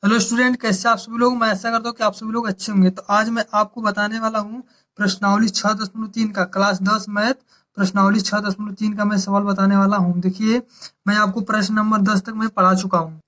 Hello student, कैसे आप सभी लोग। मैं ऐसा करता हूँ कि आप सभी लोग अच्छे होंगे। तो आज मैं आपको बताने वाला हूँ प्रश्नावली 6.3 का क्लास 10 मैथ प्रश्नावली 6.3 का मैं सवाल बताने वाला हूँ। देखिए, मैं आपको प्रश्न नंबर 10 तक मैं पढ़ा चुका हूँ।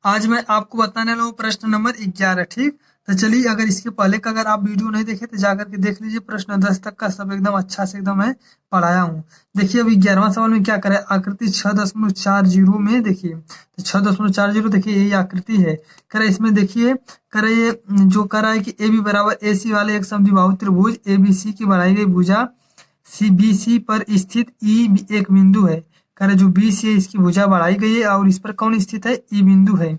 आज मैं आपको बताने वाला हूँ प्रश्न नंबर 11। ठीक, तो चलिए, अगर इसके पहले का अगर आप वीडियो नहीं देखे तो जाकर के देख लीजिए। प्रश्न 10 तक का सब एकदम अच्छा से एकदम मैं पढ़ाया हूँ। देखिए, अभी 11वां सवाल में क्या करें, आकृति 6.40 में देखिए, तो 6.40 देखिए यही आकृति है। करे इसमें देखिए, करे ये जो करा है कि ए बी बराबर ए सी वाले एक समद्विबाहु त्रिभुज ए बी सी की बनाई गई भुजा सी बी सी पर स्थित ई एक बिंदु है। करे जो बी सी है इसकी भुजा बढ़ाई गई है और इस पर कौन स्थित है, ई बिंदु है।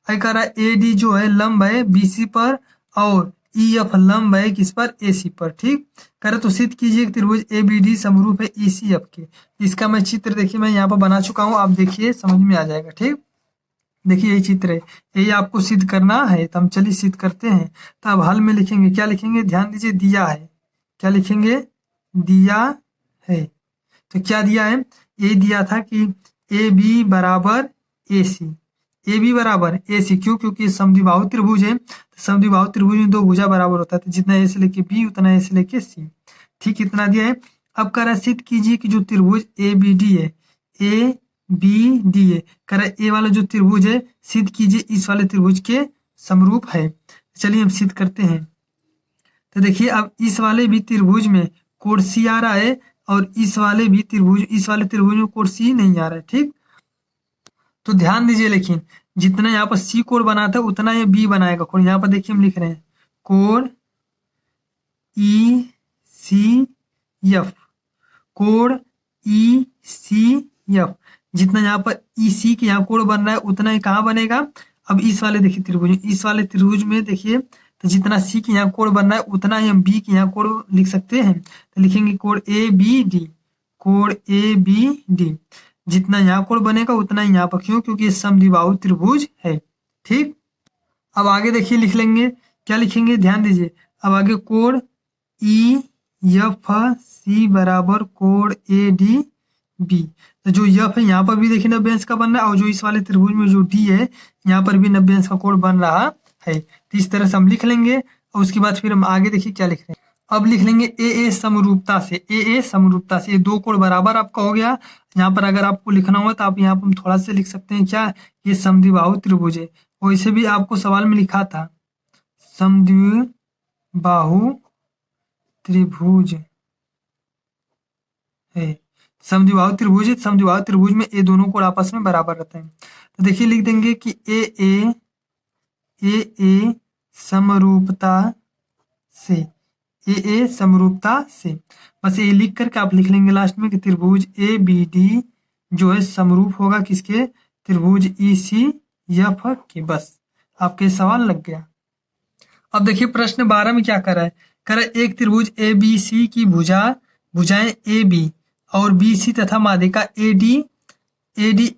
आई कह रहा है ए डी जो है लंब है बी सी पर और ई एफ लंब है किस पर, ए सी पर। ठीक, करे तो सिद्ध कीजिए कि त्रिभुज ए बी डी समरूप है ई सी एफ के। इसका मैं चित्र देखिए मैं यहाँ पर बना चुका हूँ, आप देखिए समझ में आ जाएगा। ठीक, देखिए यही चित्र है, यही आपको सिद्ध करना है। तो हम चलिए सिद्ध करते हैं। तो अब हल में लिखेंगे, क्या लिखेंगे, ध्यान दीजिए, दिया है। क्या लिखेंगे, दिया है। तो क्या दिया है, यही दिया था कि ए बी बराबर ए सी। ए बी बराबर ए सी क्यों, क्योंकि समद्विबाहु त्रिभुज है। तो समद्विबाहु त्रिभुज में दो भुजा बराबर होता है, तो जितना ए से लेके बी उतना ए से लेके सी। ठीक, इतना दिया है। अब कह रहा है सिद्ध कीजिए कि जो त्रिभुज ए बी डी है, ए बी डी है, कह रहा है ए वाला जो त्रिभुज है सिद्ध कीजिए इस वाले त्रिभुज के समरूप है। चलिए हम सिद्ध करते हैं। तो देखिए, अब इस वाले भी त्रिभुज में कोण सी आ रहा है और इस वाले भी त्रिभुज, इस वाले त्रिभुज में कोण सी नहीं आ रहा है। ठीक, तो ध्यान दीजिए, लेकिन जितना यहाँ पर सी कोण बना था उतना ये बी बनाएगा कोण। यहाँ पर देखिए हम लिख रहे हैं कोण ई सी एफ, कोण ई सी एफ। जितना यहाँ पर ई सी के यहाँ कोण बन रहा है उतना ही कहाँ बनेगा, अब इस वाले देखिए त्रिभुज, इस वाले त्रिभुज में देखिए, तो जितना सी के यहाँ कोण बन रहा है उतना ही हम बी के यहाँ कोण लिख सकते हैं। तो लिखेंगे कोण ए बी डी, कोण ए बी डी। जितना यहाँ कोण बनेगा उतना ही यहाँ पर, क्यों, क्योंकि ये समद्विबाहु त्रिभुज है। ठीक, अब आगे देखिए लिख लेंगे, क्या लिखेंगे, ध्यान दीजिए। अब आगे कोण ई एफ सी बराबर कोण ए डी बी। तो जो एफ है यहाँ पर भी देखिए 90 अंश का बन रहा है और जो इस वाले त्रिभुज में जो डी है यहाँ पर भी 90 अंश का कोण बन रहा है। तो इस तरह से हम लिख लेंगे और उसके बाद फिर हम आगे देखिए क्या लिख रहे हैं। अब लिख लेंगे ए समरूपता से, ए समरूपता से, ये दो कोण बराबर आपका हो गया। यहाँ पर अगर आपको लिखना हो तो आप यहाँ पर थोड़ा सा लिख सकते हैं, क्या, ये समद्विबाहु त्रिभुज है। वैसे भी आपको सवाल में लिखा था समद्विबाहु त्रिभुज है, समद्विबाहु त्रिभुज है। समद्विबाहु त्रिभुज में ये दोनों कोण आपस में बराबर रहते हैं। तो देखिए लिख देंगे कि ए समरूपता से, ए समरूपता से। बस ये लिख करके आप लिख लेंगे लास्ट में कि त्रिभुज ए बी डी जो है समरूप होगा किसके, त्रिभुज ई सी एफ के। बस आपके सवाल लग गया। अब देखिए प्रश्न 12 में क्या कर रहा है, कह रहा है एक त्रिभुज ए बी सी की भुजाएं ए बी और बी सी तथा माध्यिका ए डी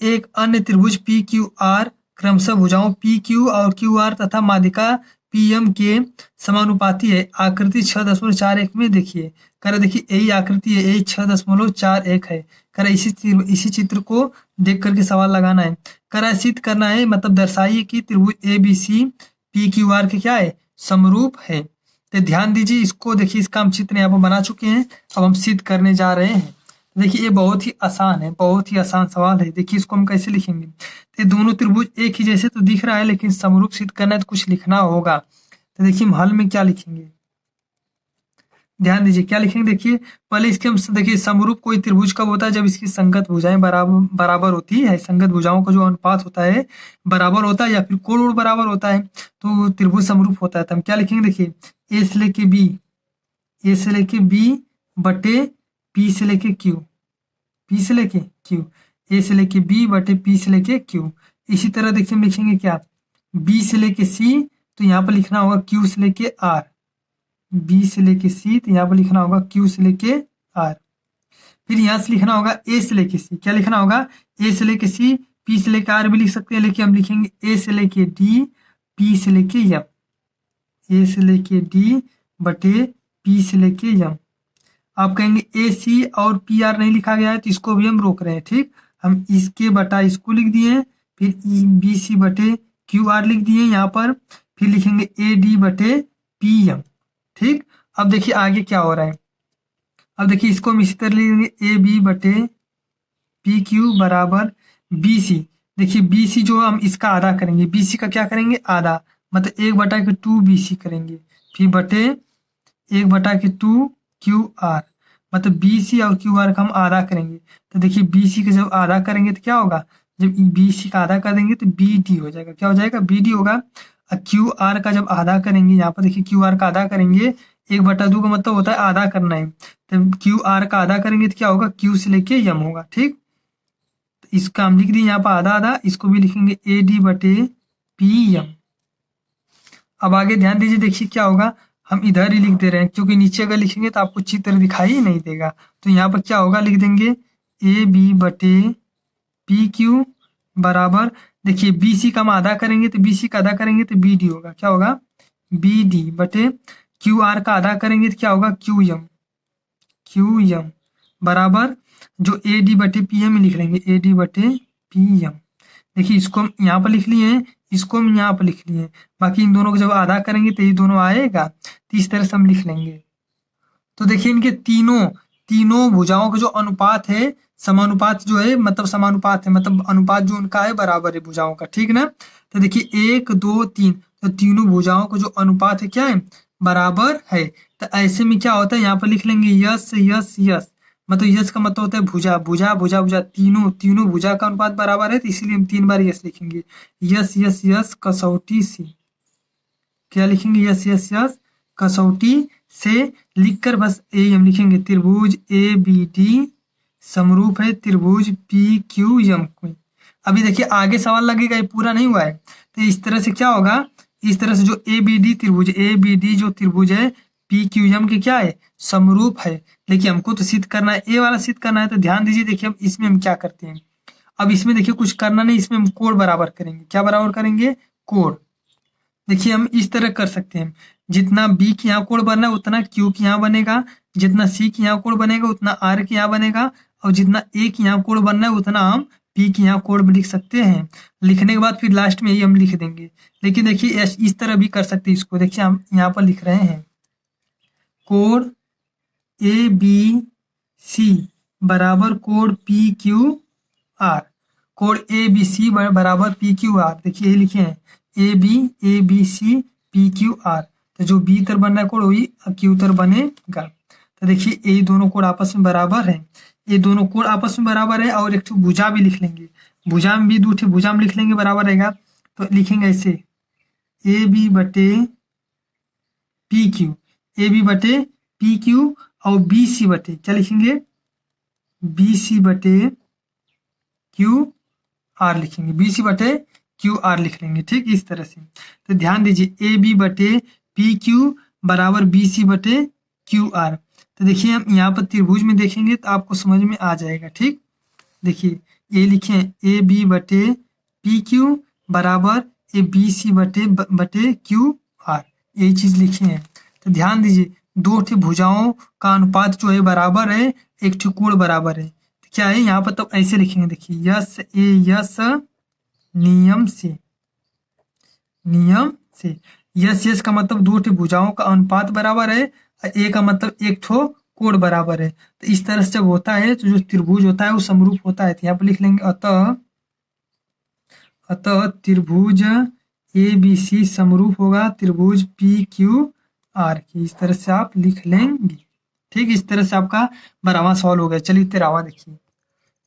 एक अन्य त्रिभुज पी क्यू आर क्रमशः भुजाओं पी क्यू और क्यू आर तथा माध्यिका पी एम के समानुपाती है। आकृति 6.41 में देखिए, कर देखिए यही आकृति है, यही 6.41 है। कर इसी चित्र को देख करके सवाल लगाना है। कर सिद्ध करना है, मतलब दर्शाइए कि त्रिभुज A B C P Q R के क्या है, समरूप है। तो ध्यान दीजिए, इसको देखिए, इसका हम चित्र यहाँ पर बना चुके हैं। अब हम सिद्ध करने जा रहे हैं। देखिए ये बहुत ही आसान है, बहुत ही आसान सवाल है। देखिए इसको हम कैसे लिखेंगे, ये दोनों त्रिभुज एक ही जैसे तो दिख रहा है, लेकिन समरूप सिद्ध करना है तो कुछ लिखना होगा। तो देखिए हम हल में क्या लिखेंगे, ध्यान दीजिए क्या लिखेंगे। देखिए पहले इसके हम देखिए समरूप कोई त्रिभुज कब होता है, जब इसकी संगत भुजाएं बराबर होती है। संगत भुजाओं का जो अनुपात होता है बराबर होता है, या फिर कोण बराबर होता है, तो त्रिभुज समरूप होता है। तो हम क्या लिखेंगे, देखिए ए से लेके बी, ए से लेके बी बटे पी से लेके क्यू, पी से लेके क्यू, ए से लेके बी बटे पी से लेके क्यू। इसी तरह देखिए हम लिखेंगे क्या, बी से लेके सी, तो यहाँ पर लिखना होगा क्यू से लेके आर, बी से लेके सी, तो यहाँ पर लिखना होगा क्यू से लेके आर। फिर यहाँ से लिखना होगा ए से लेके सी, क्या लिखना होगा, ए से लेके सी, पी से लेके आर भी लिख सकते हैं, लेकिन हम लिखेंगे ए से लेके डी, पी से लेके एम, ए से लेके डी बटे पी से लेके एम। आप कहेंगे ए सी और पी आर नहीं लिखा गया है तो इसको भी हम रोक रहे हैं। ठीक, हम इसके बटा इसको लिख दिए, फिर बी सी बटे क्यू आर लिख दिए यहाँ पर, फिर लिखेंगे ए डी बटे पी एम। ठीक, अब देखिए आगे क्या हो रहा है। अब देखिए इसको हम इसी तरह लिखेंगे ए बी बटे पी क्यू बराबर बी सी। देखिए बी सी जो हम इसका आधा करेंगे, बी सी का क्या करेंगे आधा, मतलब 1/2 बी सी करेंगे, फिर बटे 1/2 क्यू आर, मतलब बी सी और क्यू आर का हम आधा करेंगे। तो देखिए बी सी का जब आधा करेंगे तो क्या होगा, जब बी सी का आधा कर देंगे तो बी डी हो जाएगा। क्या हो जाएगा, बी डी होगा। और क्यू आर का जब आधा करेंगे, यहाँ पर देखिए क्यू आर का आधा करेंगे, 1/2 का मतलब होता है आधा करना है, तो क्यू आर का आधा करेंगे तो क्या होगा, क्यू से लेके यम होगा। ठीक, तो इसका हम लिख दिए यहाँ पर आधा आधा, इसको भी लिखेंगे ए डी बटे पी एम। अब आगे ध्यान दीजिए, देखिए क्या होगा, हम इधर ही लिख दे रहे हैं क्योंकि नीचे अगर लिखेंगे तो आपको चित्र दिखाई नहीं देगा। तो यहाँ पर क्या होगा, लिख देंगे ए बी बटे पी क्यू बराबर, देखिए बी सी का हम आधा करेंगे तो बी सी का आधा करेंगे तो बी डी होगा। क्या होगा, बी डी बटे क्यू आर का आधा करेंगे तो क्या होगा, क्यू एम बराबर जो ए डी बटे पी एम लिख लेंगे, ए डी बटे पी एम। देखिए इसको हम यहाँ पर लिख लिए हैं, इसको हम यहाँ पर लिख लिए हैं, बाकी इन दोनों को जब आधा करेंगे तो ये दोनों आएगा, तो इस तरह से हम लिख लेंगे। तो देखिए इनके तीनों तीनों भुजाओं का जो अनुपात है, समानुपात जो है, मतलब समानुपात है, मतलब अनुपात जो उनका है बराबर है भुजाओं का। ठीक ना, तो देखिए 1 2 3, तो तीनों भुजाओं का जो अनुपात है क्या है, बराबर है। तो ऐसे में क्या होता है, यहाँ पर लिख लेंगे यस यस यस, मतलब यस का मतलब होता है भुजा, भुजा भुजा भुजा, तीनों भुजा का अनुपात बराबर है, तो इसीलिए हम 3 बार यस लिखेंगे। यस यस यस कसौटी सी, क्या लिखेंगे, यस यस यस कसौटी से लिखकर बस ए हम लिखेंगे, त्रिभुज ए बी डी समरूप है त्रिभुज पी क्यू एम को। अभी देखिए आगे सवाल लगेगा, ये पूरा नहीं हुआ है, तो इस तरह से क्या होगा, इस तरह से जो ए बी डी त्रिभुज, ए बी डी जो त्रिभुज है पी क्यू एम के क्या है, समरूप है। लेकिन हमको तो सिद्ध करना है, ए वाला सिद्ध करना है, तो ध्यान दीजिए, देखिए अब इसमें हम क्या करते हैं। अब इसमें देखिए कुछ करना नहीं, इसमें हम कोण बराबर करेंगे। क्या बराबर करेंगे, कोण। देखिए हम इस तरह कर सकते हैं, जितना बी के यहाँ कोण बनना है उतना क्यू के यहाँ बनेगा, जितना सी के यहाँ कोण बनेगा उतना आर के यहाँ बनेगा, और जितना ए के यहाँ कोण बनना है उतना हम पी के यहाँ कोण लिख सकते हैं। लिखने के बाद फिर लास्ट में यही हम लिख देंगे। लेकिन देखिए इस तरह भी कर सकते हैं इसको, देखिए हम यहाँ पर लिख रहे हैं कोण ए बी सी बराबर कोण पी क्यू आर, कोण ए बी सी बराबर पी क्यू आर। देखिए ये लिखे हैं A B C P Q R, तो जो बी तर बनना है कोण वही क्यू तर बनेगा। तो देखिए ये दोनों कोण आपस में बराबर है, ये दोनों कोण आपस में बराबर है। और एक ठो भुजा भी लिख लेंगे, भुजा में भी दो ठे भुजा में लिख लेंगे बराबर रहेगा, तो लिखेंगे ऐसे ए बी बटे पी क्यू, ए बी बटे पी क्यू, और बी सी बटे क्या लिखेंगे, बी सी बटे क्यू आर लिखेंगे, बी सी बटे क्यू आर लिख लेंगे। ठीक, इस तरह से। तो ध्यान दीजिए ए बी बटे पी क्यू बराबर बी सी बटे क्यू आर। तो देखिए हम यहाँ पर त्रिभुज में देखेंगे तो आपको समझ में आ जाएगा। ठीक, देखिए ये लिखे ए बी बटे पी क्यू बराबर ए बी सी बटे क्यू आर, यही चीज लिखे हैं। तो ध्यान दीजिए दो ठे भुजाओं का अनुपात जो है बराबर है, एक ठे कोण बराबर है। तो क्या है यहाँ पर, तो ऐसे लिखेंगे, देखिए यस ए यस नियम से, यस यस का मतलब दो ठे भुजाओं का अनुपात बराबर है, और ए का मतलब एक ठो कोण बराबर है। तो इस तरह से जब होता है तो जो त्रिभुज होता है वो समरूप होता है। तो यहाँ पर लिख लेंगे अतः त्रिभुज ए बी सी समरूप होगा त्रिभुज पी क्यू आर की। इस तरह से आप लिख लेंगे। ठीक, इस तरह से आपका 12वां सवाल हो गया। चलिए 13वां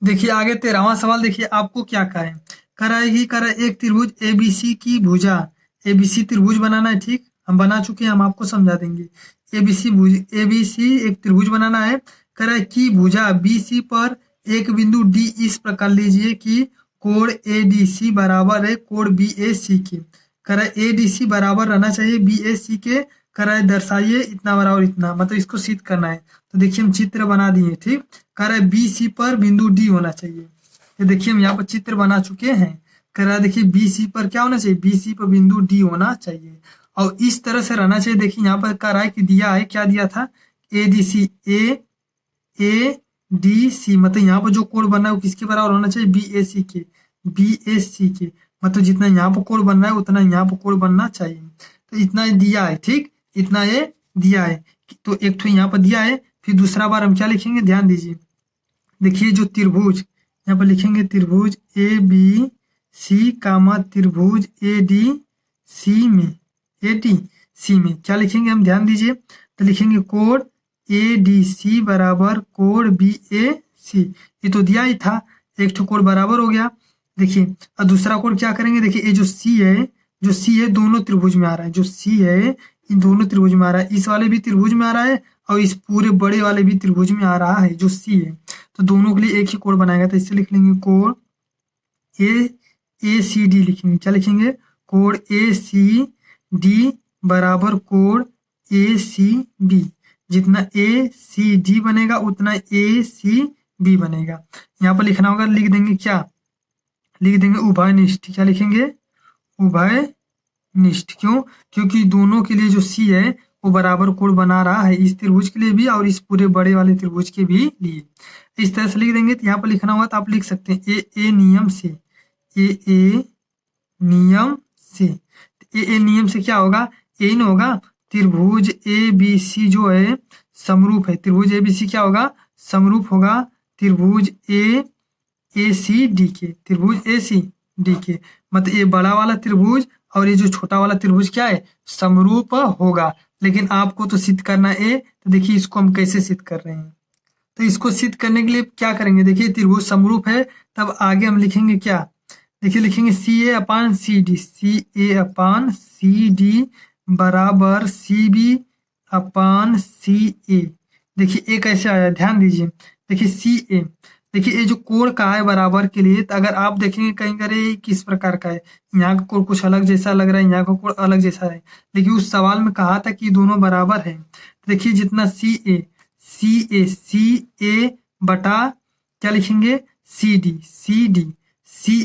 देखिए आगे 13वां सवाल देखिए आपको क्या कहा है, करा एक त्रिभुज एबीसी की भुजा, एबीसी त्रिभुज बनाना है। ठीक, हम बना चुके हैं, हम आपको समझा देंगे। एबीसी एक त्रिभुज बनाना है। करा की भुजा बीसी पर एक बिंदु डी इस प्रकार लीजिए कि कोण एडीसी बराबर है कोण बीएसी के। करा एडीसी बराबर रहना चाहिए बीएसी के। करा दर्शाइए इतना बराबर इतना, मतलब इसको सिद्ध करना है। तो देखिए हम चित्र बना दिए। ठीक, करा बीसी पर बिंदु डी होना चाहिए। तो देखिए हम यहाँ पर चित्र बना चुके हैं। करा देखिए बीसी पर क्या होना चाहिए, बीसी पर बिंदु डी होना चाहिए, और इस तरह से रहना चाहिए। देखिए यहाँ पर करा है कि दिया है, क्या दिया था, एडीसी ए डी सी, मतलब यहाँ पर जो कोण बना है वो किसके बराबर होना चाहिए, बीएसी के। मतलब जितना यहाँ पर कोण बन रहा है उतना यहाँ पर कोण बनना चाहिए। तो इतना दिया है, ठीक, इतना ये दिया है। तो एक तो यहाँ पर दिया है, फिर दूसरा बार हम क्या लिखेंगे, ध्यान दीजिए। देखिए जो त्रिभुज यहाँ पर लिखेंगे, त्रिभुज ए बी सी कामा त्रिभुज ए डी सी में, ए डी सी में क्या लिखेंगे हम, ध्यान दीजिए। तो लिखेंगे कोण ए डी सी बराबर कोण बी ए सी, ये तो दिया ही था, एक ठो कोण बराबर हो गया। देखिए और दूसरा कोण क्या करेंगे, देखिए ये जो सी है, जो सी है दोनों त्रिभुज में आ रहा है, जो सी है इन दोनों त्रिभुज में आ रहा है, इस वाले भी त्रिभुज में आ रहा है और इस पूरे बड़े वाले भी त्रिभुज में आ रहा है जो सी है। तो दोनों के लिए एक ही कोण बनाएगा, तो इससे लिख लेंगे कोण ए सी डी लिखेंगे, क्या लिखेंगे, कोण ए सी डी बराबर कोण ए सी बी। जितना ए सी डी बनेगा उतना ए सी बी बनेगा। यहाँ पर लिखना होगा, लिख देंगे क्या, लिख देंगे उभयनिष्ठ। क्या लिखेंगे, उभयनिष्ठ। क्यों, क्योंकि दोनों के लिए जो सी है वो बराबर कोण बना रहा है, इस त्रिभुज के लिए भी और इस पूरे बड़े वाले त्रिभुज के भी लिए। इस तरह से लिख देंगे। तो यहाँ पर लिखना होगा तो आप लिख सकते हैं ए नियम से, ए नियम से। ए नियम से क्या होगा, ए न होगा, त्रिभुज ए बी सी जो है समरूप है, त्रिभुज ए बी सी क्या होगा, समरूप होगा त्रिभुज ए सी डी के, त्रिभुज ए सी डी के। मतलब ये बड़ा वाला त्रिभुज और ये जो छोटा वाला त्रिभुज क्या है, समरूप होगा। लेकिन आपको तो सिद्ध करना है, तो देखिए इसको हम कैसे सिद्ध कर रहे हैं। तो इसको सिद्ध करने के लिए क्या करेंगे, देखिए त्रिभुज समरूप है, तब आगे हम लिखेंगे क्या, देखिए लिखेंगे सी ए अपान सी डी, सी ए अपान सी डी बराबर सी बी अपान सी ए। देखिए ए कैसे आया, ध्यान दीजिए। देखिए सी ए, देखिए ये जो कोण का है बराबर के लिए, तो अगर आप देखेंगे कहीं करे किस प्रकार का है, यहाँ का कोण कुछ अलग जैसा लग रहा है, यहाँ का कोण अलग जैसा है, लेकिन उस सवाल में कहा था कि दोनों बराबर है। तो देखिए जितना सी ए बटा क्या लिखेंगे, सी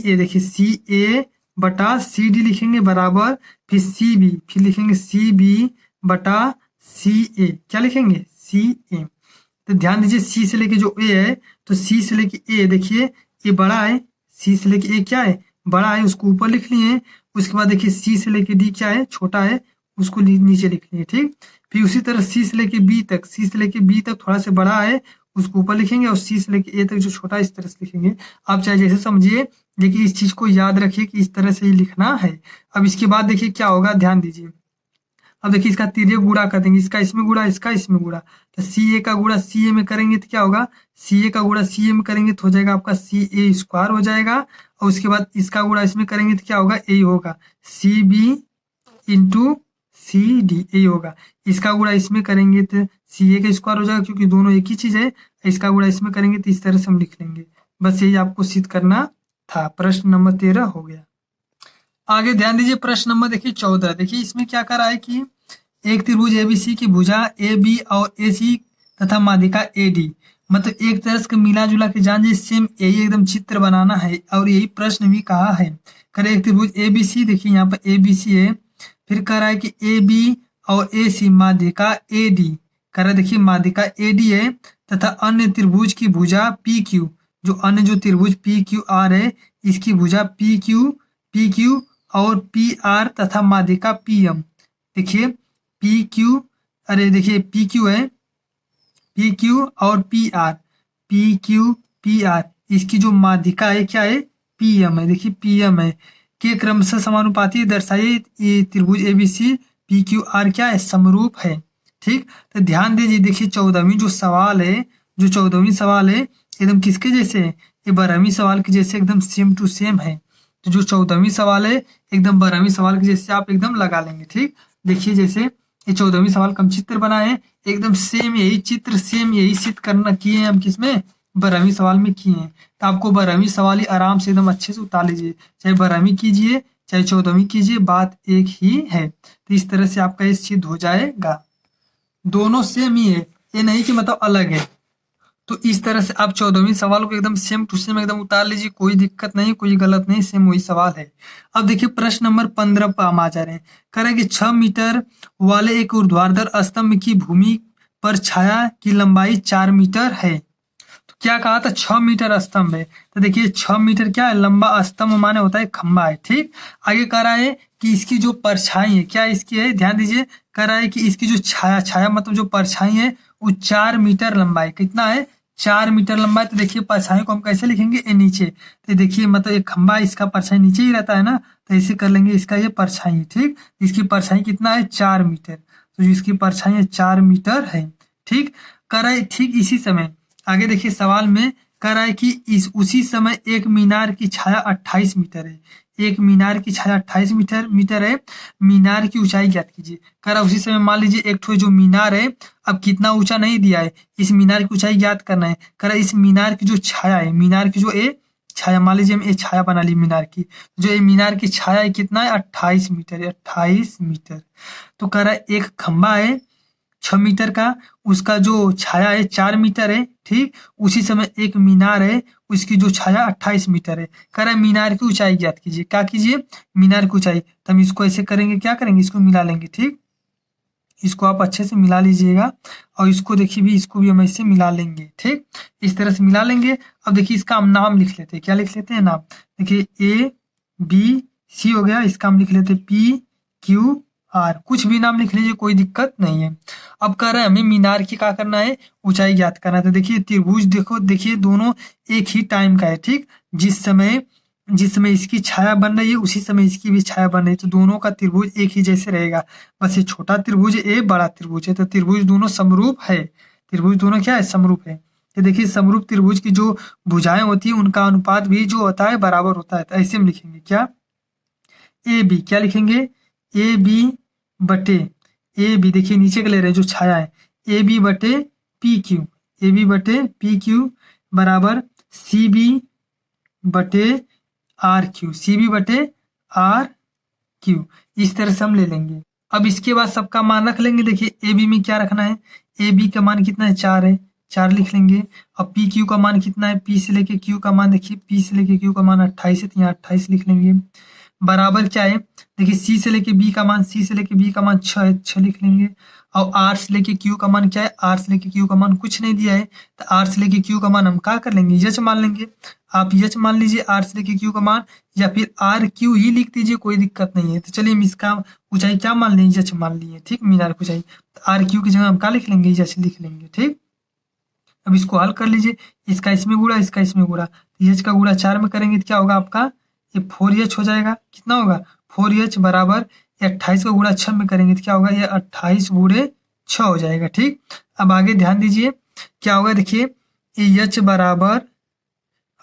ए, देखिए सी ए बटा सी डी लिखेंगे बराबर, फिर सी बी, फिर लिखेंगे सी बी बटा सी ए, क्या लिखेंगे, सी ए। तो ध्यान दीजिए सी से लेके जो ए है, तो सी से लेके ए, देखिए ये बड़ा है, सी से लेके ए क्या है, बड़ा है, उसको ऊपर लिख लिए। उसके बाद देखिए सी से लेके डी क्या है, छोटा है, उसको नीचे लिख लिए, ठीक। फिर उसी तरह सी से लेके बी तक, सी से लेके बी तक थोड़ा सा बड़ा है, उसको ऊपर लिखेंगे, और सी से लेके ए तक जो छोटा है इस तरह से लिखेंगे। आप चाहे जैसे समझिए, लेकिन इस चीज को याद रखिए कि इस तरह से ही लिखना है। अब इसके बाद देखिए क्या होगा, ध्यान दीजिए। अब देखिए इसका तिर्यक गुणा कर देंगे, इसका इसमें गुणा, इसका इसमें गुणा। तो सी ए का गुणा सी ए में करेंगे तो क्या होगा, सी ए का गुणा सी ए में करेंगे तो हो जाएगा आपका सी ए स्क्वायर हो जाएगा। और उसके बाद इसका गुणा इसमें करेंगे तो क्या होगा, यही होगा C B into C D, यही होगा। इसका गुणा इसमें करेंगे तो सी ए का स्क्वायर हो जाएगा, क्योंकि दोनों एक ही चीज है। इसका गुणा इसमें करेंगे तो इस तरह से हम लिख लेंगे। बस यही आपको सिद्ध करना था। प्रश्न नंबर 13 हो गया। आगे ध्यान दीजिए, प्रश्न नंबर देखिए 14। देखिए इसमें क्या कर रहा है कि एक त्रिभुज एबीसी की भुजा ए बी और ए सी तथा माध्यिका ए डी, मतलब एक तरह से मिला जुला के जान जी, सेम यही एकदम चित्र बनाना है। और यही प्रश्न भी कहा है, करे एक त्रिभुज ए बी सी, देखिए यहाँ पर ए बी सी है, फिर कह रहा है कि ए बी और ए सी माध्यिका ए डी, कह रहा है देखिए माध्यिका ए डी है, तथा अन्य त्रिभुज की भुजा पी क्यू, जो अन्य जो त्रिभुज पी क्यू आर है, इसकी भुजा पी क्यू और पी आर तथा माध्यिका पी एम। देखिए पी क्यू, अरे देखिए पी क्यू है, पी क्यू और P R, P Q P R, इसकी जो माध्यिका है क्या है, पी एम है। देखिए पी एम है के क्रमशः समानुपाती दर्शाइए, ये त्रिभुज एबीसी पी क्यू आर क्या है, समरूप है, ठीक। तो ध्यान दीजिए, देखिए 14वीं जो सवाल है, जो 14वीं सवाल है एकदम किसके जैसे है, ये 12वीं सवाल के जैसे एकदम सेम टू सेम है। तो जो 14वीं सवाल है एकदम 12वीं सवाल के जैसे आप एकदम लगा लेंगे, ठीक। देखिए जैसे ये 14वीं सवाल का हम चित्र बनाए, एकदम सेम यही चित्र, सेम यही सिद्ध करना किए हैं हम, किसमें, 12वीं सवाल में किए हैं। तो आपको 12वीं सवाल ही आराम से एकदम अच्छे से उतार लीजिए, चाहे 12वीं कीजिए चाहे 14वीं कीजिए, बात एक ही है। तो इस तरह से आपका ये सिद्ध हो जाएगा, दोनों सेम ही है, ये नहीं कि मतलब अलग है। तो इस तरह से आप 14वीं सवाल को एकदम सेम टू सेम एकदम उतार लीजिए, कोई दिक्कत नहीं, कोई गलत नहीं, सेम वही सवाल है। अब देखिए प्रश्न नंबर 15 पर हम आ जा रहे हैं। कह रहे हैं कि 6 मीटर वाले एक ऊर्ध्वाधर स्तंभ की भूमि पर छाया की लंबाई 4 मीटर है। तो क्या कहा था, 6 मीटर स्तंभ है। तो देखिए 6 मीटर क्या है, लंबा स्तंभ माने होता है खंबा है। ठीक, आगे कह रहा है कि इसकी जो परछाई है, क्या इसकी है, ध्यान दीजिए, कह रहा है कि इसकी जो छाया, छाया मतलब जो परछाई है वो 4 मीटर लंबा है। कितना है, 4 मीटर लंबा है। तो देखिए परछाई को हम कैसे लिखेंगे, ए नीचे। तो देखिए मतलब एक खंबा है, इसका परछाई नीचे ही रहता है ना, तो ऐसे कर लेंगे, इसका ये परछाई। ठीक, इसकी परछाई कितना है, 4 मीटर। तो इसकी परछाई है 4 मीटर है। ठीक, कह रहा है ठीक इसी समय, आगे देखिए सवाल में कह रहा है कि इस उसी समय एक मीनार की छाया 28 मीटर है। एक मीनार की छाया 28 मीटर है। मीनार की ऊंचाई ज्ञात कीजिए। कह रहा है उसी समय मान लीजिए एक ठो जो मीनार है, अब कितना ऊंचा नहीं दिया है, इस मीनार की ऊंचाई ज्ञात करना है। कह रहा है इस मीनार की जो छाया है, मीनार की जो ए छाया, मान लीजिए हम ए छाया बना ली मीनार की, जो ये मीनार की छाया है कितना है, 28 मीटर है, 28 मीटर। तो कह रहा है एक खंबा है 6 मीटर का, उसका जो छाया है 4 मीटर है। ठीक, उसी समय एक मीनार है, उसकी जो छाया 28 मीटर है। कह रहा है मीनार की ऊंचाई ज्ञात कीजिए। क्या कीजिए, मीनार की ऊंचाई। तो हम इसको ऐसे करेंगे, क्या करेंगे, इसको मिला लेंगे। ठीक, इसको आप अच्छे से मिला लीजिएगा, और इसको देखिए भी, इसको भी हम ऐसे मिला लेंगे। ठीक, इस तरह से मिला लेंगे। अब देखिए इसका हम नाम लिख लेते हैं, क्या लिख लेते हैं, नाम। देखिए ए बी सी हो गया, इसका हम लिख लेते हैं पी क्यू आर, कुछ भी नाम लिख लीजिए, कोई दिक्कत नहीं है। अब कह रहे हैं हमें मीनार की क्या करना है, ऊंचाई ज्ञात करना है। तो देखिए त्रिभुज, देखो देखिए दोनों एक ही टाइम का है। ठीक, जिस समय इसकी छाया बन रही है उसी समय इसकी भी छाया बन रही है, तो दोनों का त्रिभुज एक ही जैसे रहेगा। बस ये छोटा त्रिभुज है, ये बड़ा त्रिभुज है, तो त्रिभुज दोनों समरूप है। त्रिभुज दोनों क्या है, समरूप है। तो देखिए समरूप त्रिभुज की जो भुजाएं होती है उनका अनुपात भी जो होता है बराबर होता है। तो ऐसे हम लिखेंगे क्या, ए बी, क्या लिखेंगे, ए बी बटे, ए बी देखिए नीचे के ले रहे हैं जो छाया है, ए बी बटे पी क्यू, ए बी बटे पी क्यू बराबर सी बी बटे आर क्यू, सी बी बटे आर क्यू। इस तरह से हम ले लेंगे। अब इसके बाद सबका मान रख लेंगे। देखिए ए बी में क्या रखना है, ए बी का मान कितना है, 4 है, 4 लिख लेंगे। अब पी क्यू का मान कितना है, पी से लेके क्यू का मान, देखिए पी से लेके क्यू का मान 28 है, तो यहाँ 28 लिख लेंगे। बराबर क्या है, देखिए सी से लेके बी का मान, सी से लेके बी का मान 6 है, 6 लिख लेंगे। और आर से लेके क्यू का मान क्या है, आर से लेके क्यू का मान कुछ नहीं दिया है, तो आर से लेके क्यू का मान हम क्या कर लेंगे, यच मान लेंगे। आप यच मान लीजिए आर से लेके क्यू का मान, या फिर आर क्यू ही लिख दीजिए, कोई दिक्कत नहीं है। तो चलिए हम इसका ऊंचाई क्या मान लेंगे, यच मान लिए। ठीक, मीनार की ऊंचाई, तो आर क्यू की जगह हम क्या लिख लेंगे, यच लिख लेंगे। ठीक, अब इसको हल कर लीजिए, इसका इसमें गुणा, इसका इसमें गुणा, यच का गुणा 4 में करेंगे तो क्या होगा आपका, ये 4h हो जाएगा। कितना होगा, 4h बराबर 28 का गुणा 6 में करेंगे तो क्या होगा, ये 28 गुणे 6 हो जाएगा। ठीक, अब आगे ध्यान दीजिए क्या होगा, देखिए ये h बराबर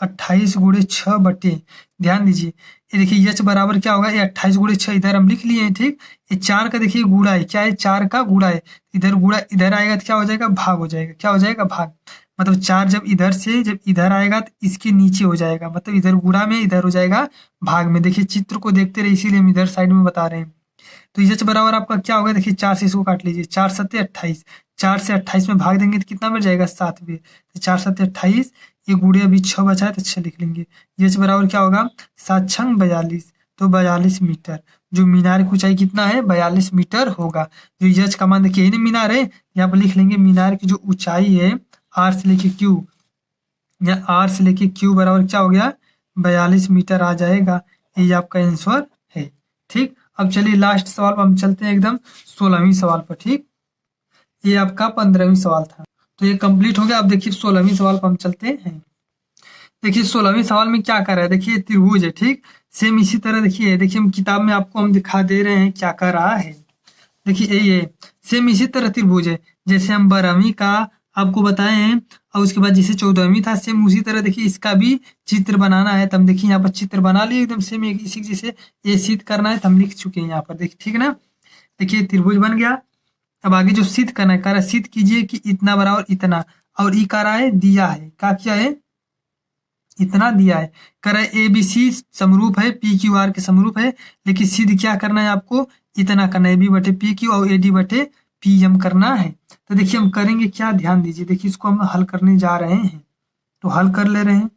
28 गुणे 6 बटे, ध्यान दीजिए ये देखिए h बराबर क्या होगा, ये 28 गुणे 6 इधर हम लिख लिए हैं। ठीक, ये 4 का देखिए गुणा है, क्या है, 4 का गुणा है, इधर गुणा इधर आएगा तो क्या हो जाएगा, भाग हो जाएगा। क्या हो जाएगा, भाग। मतलब 4 जब इधर से जब इधर आएगा तो इसके नीचे हो जाएगा, मतलब इधर गुणा में इधर हो जाएगा भाग में। देखिए चित्र को देखते रहे, इसीलिए हम इधर साइड में बता रहे हैं। तो एच बराबर आपका क्या होगा, देखिए 4 से इसको काट लीजिए, 4 सत्ते 28, 4 से 28 में भाग देंगे तो कितना मिल जाएगा, 7 भी। तो 4 सत्ते 28, ये गुड़े अभी 6 बचा है तो 6 लिख लेंगे। एच बराबर क्या होगा, 7 छंग 42, तो 42 मीटर। जो मीनार की ऊंचाई कितना है, 42 मीटर होगा। जो एच का मान देखिए यही मीनार है, यहाँ पर लिख लेंगे मीनार की जो ऊंचाई है आर से लेके क्यू, या आर से लेके क्यू बराबर क्या हो गया, 42 मीटर आ जाएगा। ये आपका आंसर है। ठीक, अब चलिए लास्ट सवाल पर हम चलते हैं एकदम 16वीं सवाल पर। ठीक, ये आपका 15वीं सवाल था, तो ये कंप्लीट हो गया। अब देखिए 16वीं सवाल पर हम चलते हैं। देखिए 16वीं सवाल में क्या कर रहा है, देखिए त्रिभुज है। ठीक, सेम इसी तरह देखिए हम किताब में आपको हम दिखा दे रहे हैं क्या कर रहा है। देखिए ये सेम इसी तरह त्रिभुज है, जैसे हम 12वीं का आपको बताए हैं, और उसके बाद जैसे 14वीं था सेम उसी तरह देखिए इसका भी चित्र बनाना है। तो हम देखिए यहाँ पर चित्र बना लिए एकदम सेम इसी जैसे, ये सिद्ध करना है तो हम लिख चुके हैं यहाँ पर, देखिए ठीक है ना। देखिए त्रिभुज बन गया। अब आगे जो सिद्ध करना है, कह रहा है सिद्ध कीजिए कि इतना बराबर इतना, और ई कह रहा है दिया है, क्या किया है, इतना दिया है। कह रहा है ए बी सी समरूप है, पी क्यू आर के समरूप है, लेकिन सिद्ध क्या करना है आपको, इतना करना है, बी बटे पी क्यू और ए डी बटे पी एम करना है। तो देखिए हम करेंगे क्या, ध्यान दीजिए, देखिए इसको हम हल करने जा रहे हैं, तो हल कर ले रहे हैं।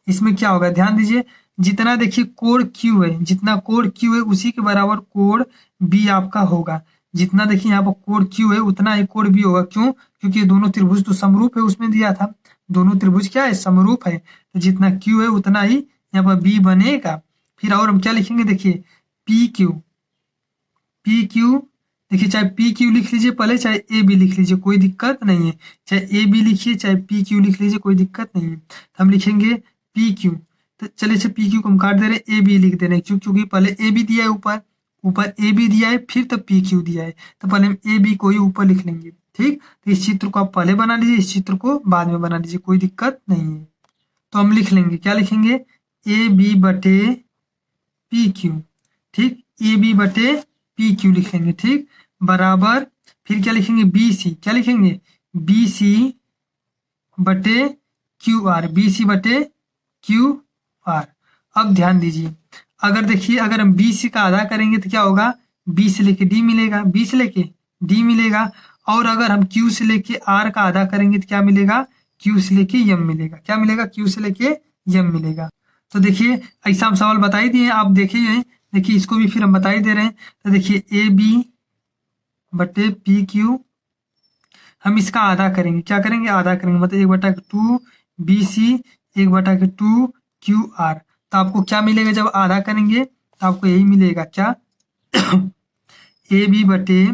इसमें क्या होगा, ध्यान दीजिए, जितना देखिए कोण क्यू है, जितना कोण क्यू है उसी के बराबर कोण बी आपका होगा। जितना देखिए यहाँ पर कोण क्यू है उतना ही कोण बी होगा। क्यों? क्योंकि ये दोनों त्रिभुज तो समरूप है, उसमें दिया था दोनों त्रिभुज क्या है, समरूप है। तो जितना क्यू है उतना ही यहाँ पर बी बनेगा। फिर और हम क्या लिखेंगे, देखिए पी क्यू, पी क्यू देखिए, चाहे पी क्यू लिख लीजिए पहले, चाहे ए बी लिख लीजिए, कोई दिक्कत नहीं है। चाहे ए बी लिखिए, चाहे पी क्यू लिख लीजिए, कोई दिक्कत नहीं है। तो हम लिखेंगे पी क्यू। तो चलिए अच्छा, पी क्यू को हम काट दे रहे हैं, ए बी लिख दे रहे हैं, क्योंकि पहले ए बी दिया है ऊपर, ऊपर ए बी दिया है, फिर तब पी क्यू दिया है, तो पहले हम ए बी को ही ऊपर लिख लेंगे। ठीक, तो इस चित्र को आप पहले बना लीजिए, इस चित्र को बाद में बना लीजिए, कोई दिक्कत नहीं है। तो हम लिख लेंगे, क्या लिखेंगे, ए बी बटे पी क्यू। ठीक, ए बी बटे पी क्यू लिख लेंगे। ठीक, बराबर फिर क्या लिखेंगे, बी सी, क्या लिखेंगे, बी सी बटे क्यू आर, बी सी बटे क्यू आर। अब ध्यान दीजिए, अगर देखिए अगर हम बी सी का आधा करेंगे तो क्या होगा, बी से लेके डी मिलेगा, बी से लेके डी मिलेगा। और अगर हम क्यू से लेके आर का आधा करेंगे तो क्या मिलेगा, क्यू से लेके यम मिलेगा। क्या मिलेगा, क्यू से लेके यम मिलेगा। तो देखिए ऐसा हम सवाल बता ही दिए, आप देखिए, देखिए इसको भी फिर हम बता ही दे रहे हैं। तो देखिए ए बी बटे पी क्यू, हम इसका आधा करेंगे, क्या करेंगे, आधा करेंगे, मतलब 1/2 बी सी, 1/2 क्यू आर। तो आपको क्या मिलेगा जब आधा करेंगे, तो आपको यही मिलेगा, क्या ए बी बटे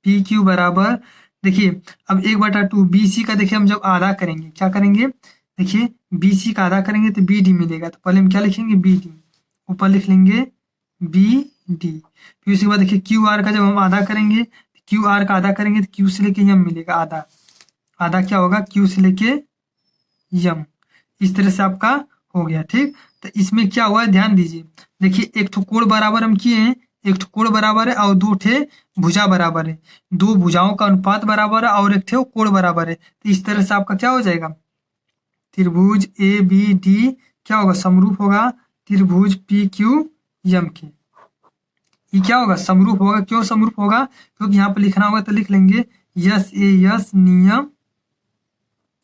पी क्यू बराबर, देखिए अब 1/2 बी सी का देखिए हम जब आधा करेंगे क्या करेंगे, देखिए बी सी का आधा करेंगे तो बी डी मिलेगा। तो पहले हम क्या लिखेंगे, बी डी, ऊपर लिख लेंगे बी डी। फिर उसके बाद देखिए क्यू आर का जब हम आधा करेंगे, क्यू आर का आधा करेंगे तो क्यू से लेके यम मिलेगा, आधा, आधा क्या होगा, क्यू से लेके यम। इस तरह से आपका हो गया। ठीक, तो इसमें क्या हुआ है, ध्यान दीजिए, देखिए एक ठो कोण बराबर हम किए हैं, एक ठो कोण बराबर है और दो ठे भुजा बराबर है, दो भुजाओं का अनुपात बराबर है और एक ठे कोण बराबर है। तो इस तरह से आपका क्या हो जाएगा, त्रिभुज ए बी डी क्या होगा, समरूप होगा त्रिभुज पी क्यू यम के। ये क्या होगा, समरूप होगा। क्यों समरूप होगा, क्योंकि यहाँ पर लिखना होगा तो लिख लेंगे यस ए यस नियम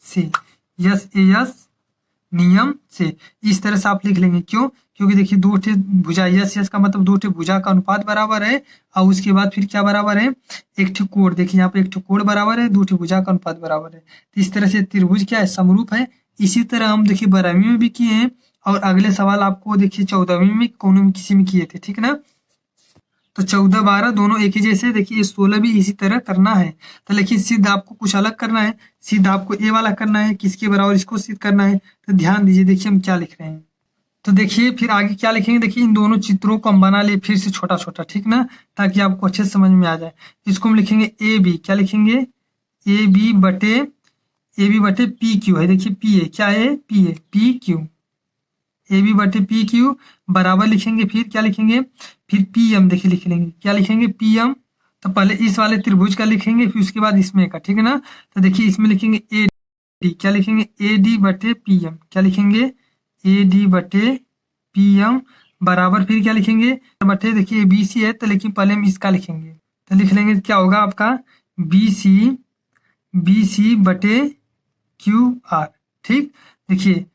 से, यस ए यस नियम से। इस तरह से आप लिख लेंगे। क्यों, क्योंकि देखिए दो ठे भुजा, यस यस का मतलब दो ठे भुजा का अनुपात बराबर है, और उसके बाद फिर क्या बराबर है, एक ठे कोण, देखिए यहाँ पे एक ठे कोण बराबर है, दो ठे भुजा का अनुपात बराबर है। तो इस तरह से त्रिभुज क्या है, समरूप है। इसी तरह हम देखिए 12वीं में भी किए हैं, और अगले सवाल आपको देखिए 14वीं में कोनो में किसी में किए थे। ठीक ना, तो 14 12 दोनों एक ही जैसे, देखिए 16 भी इसी तरह करना है। तो लेकिन सिद्ध आपको कुछ अलग करना है, सिद्ध आपको ए वाला करना है, किसके बराबर इसको सिद्ध करना है। तो ध्यान दीजिए, देखिए हम क्या लिख रहे हैं। तो देखिए फिर आगे क्या लिखेंगे, देखिए इन दोनों चित्रों को हम बना लिए फिर से छोटा छोटा, ठीक ना, ताकि आपको अच्छे से समझ में आ जाए। इसको हम लिखेंगे ए बी, क्या लिखेंगे, ए बी बटे पी क्यू है, देखिए पी है, क्या है, पी है, पी क्यू, ए बी बटे पी क्यू बराबर लिखेंगे, फिर क्या लिखेंगे, फिर पी एम, देखिए लिख लेंगे, क्या लिखेंगे, पी एम। तो पहले इस वाले त्रिभुज का लिखेंगे, फिर उसके बाद इसमें का, ठीक है ना। तो देखिए इसमें लिखेंगे ए डी, क्या लिखेंगे, ए डी बटे पी एम, क्या लिखेंगे, ए डी बटे पी एम बराबर, फिर क्या लिखेंगे, बटे देखिए बी सी है, तो लेकिन पहले हम इसका लिखेंगे, तो लिख लेंगे क्या होगा आपका, बी सी बटे क्यू आर। ठीक, देखिए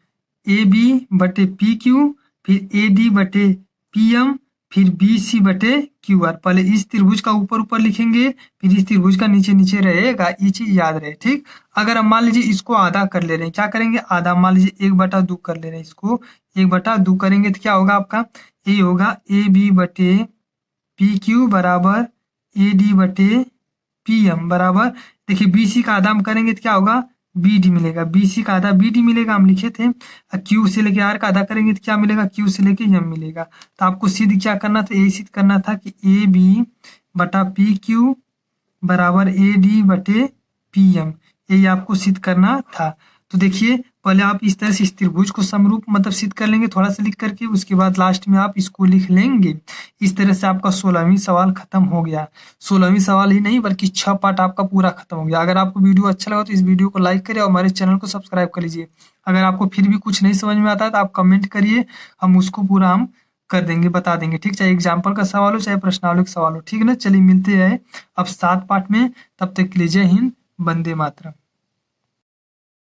ए बी बटे पी क्यू, फिर ए डी बटे पी एम, फिर बी सी बटे क्यू आर। पहले इस त्रिभुज का ऊपर ऊपर लिखेंगे, फिर इस त्रिभुज का नीचे नीचे रहेगा, ये चीज याद रहे। ठीक, अगर हम मान लीजिए इसको आधा कर ले रहे हैं, क्या करेंगे, आधा मान लीजिए 1/2 कर ले रहे हैं, इसको 1/2 करेंगे तो क्या होगा आपका, ये होगा ए बी बटे पी क्यू बराबर ए डी बटे पी एम बराबर, देखिए बी सी का आधा हम करेंगे तो क्या होगा, बी डी मिलेगा, बी सी का आधा बी डी मिलेगा, हम लिखे थे। क्यू से लेके आर का आधा करेंगे तो क्या मिलेगा, क्यू से लेके एम मिलेगा। तो आपको सिद्ध क्या करना था, यही सिद्ध करना था कि ए बी बटा पी क्यू बराबर ए डी बटे पी एम, यही आपको सिद्ध करना था। तो देखिए पहले आप इस तरह से इस त्रिभुज को समरूप मतलब सिद्ध कर लेंगे थोड़ा सा लिख करके, उसके बाद लास्ट में आप इसको लिख लेंगे। इस तरह से आपका 16वीं सवाल खत्म हो गया। 16वीं सवाल ही नहीं बल्कि 6 पार्ट आपका पूरा खत्म हो गया। अगर आपको वीडियो अच्छा लगा तो इस वीडियो को लाइक करिए और हमारे चैनल को सब्सक्राइब कर लीजिए। अगर आपको फिर भी कुछ नहीं समझ में आता है तो आप कमेंट करिए, हम उसको पूरा हम कर देंगे, बता देंगे। ठीक, चाहे एग्जाम्पल का सवाल हो चाहे प्रश्नावली का सवाल हो। ठीक है ना, चलिए मिलते हैं अब 7 पार्ट में, तब तक के लिए जय हिंद, वंदे मातरम।